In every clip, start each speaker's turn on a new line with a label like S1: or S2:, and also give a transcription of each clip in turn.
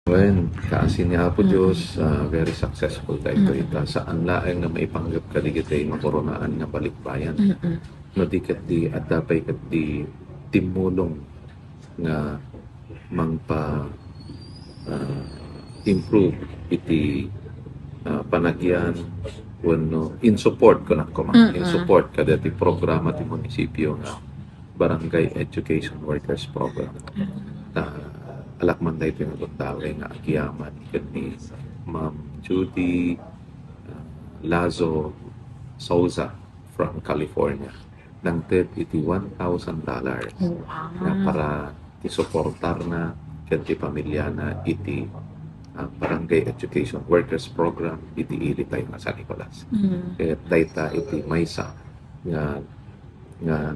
S1: When kaasin niya po Diyos, very successful tayo ita saan laeng nga maipanggap ka di kita makoronaan nga balikbayan. No di kat di at dapay kat di timulong nga mangpa improve iti panagyan wano in support ko na in support kada ti programa ti munisipyo nga Barangay Education Workers Program. Alakman tayo tinatawag nga akiyaman ni Ma'am Judy Lazo Souza from California nang ted iti $1,000 na para isuportar na iti pamilya na iti Barangay Education Workers Program iti ili tayo nga San Nicolas. Kaya tayo iti maysa nga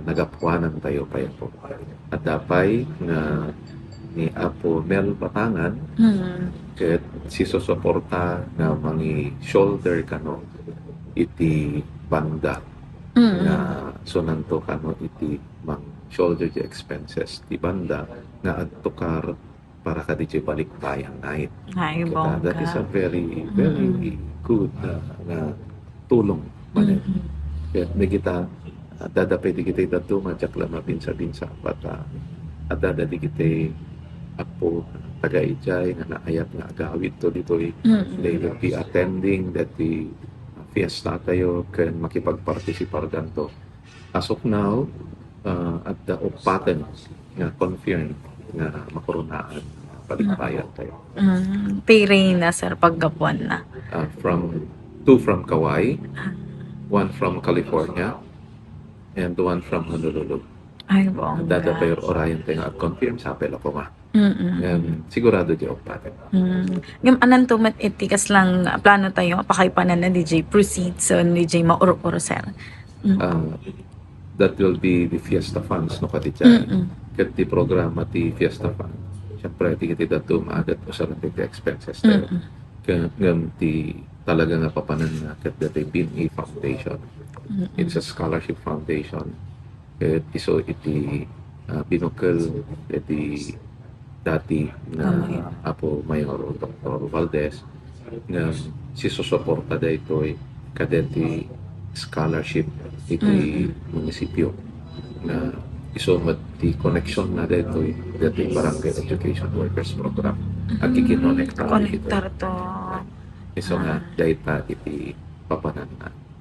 S1: nagapuanan tayo pa po. At dapay na ni Apo Mel Batangan ket si susuporta nga mangi shoulder kano iti banda nga sunanto kano iti mang shoulder the expenses ti banda nga adtukar para ka di balikbayan night.
S2: Ay, bongga.
S1: That is a very good na tulong man. Kaya kita dadapay di kita ito madyak lang mapinsa-pinsa at dadadi kita Apo taga-ijay nga naayat nga agawid to dito they will be attending that the fiesta tayo can makipagpartisipar ganto. As of now, at the upaten nga confirmed nga makoronaan paligbayan tayo.
S2: Piray na sir paggapuan na.
S1: Two from Kauai, one from California, and one from Honolulu.
S2: Ay, bongga.
S1: Dadapay orayan tayo nga confirm sa apel ako nga. Sigurado di upaten.
S2: Ngam anan tumat itikas lang plano tayo pakaipanan na DJ proceed so DJ mauro-uro sir.
S1: That will be the Fiesta Funds no kaditay. Ket di programa ti Fiesta Fund. Siyempre di kita dato maagat o sa ti expenses tayo. Ngam ti talaga nga papanan na ket dati BINA Foundation. It's a scholarship foundation. Ket iso iti binukal iti dati na Apo Mayor Dr. Valdez na si susuporta da ito kadeti scholarship iti munisipyo na isumat ti connection na dito dati Barangay Education Workers Program at ikinonektar
S2: Connector to.
S1: iso nga data iti papanan na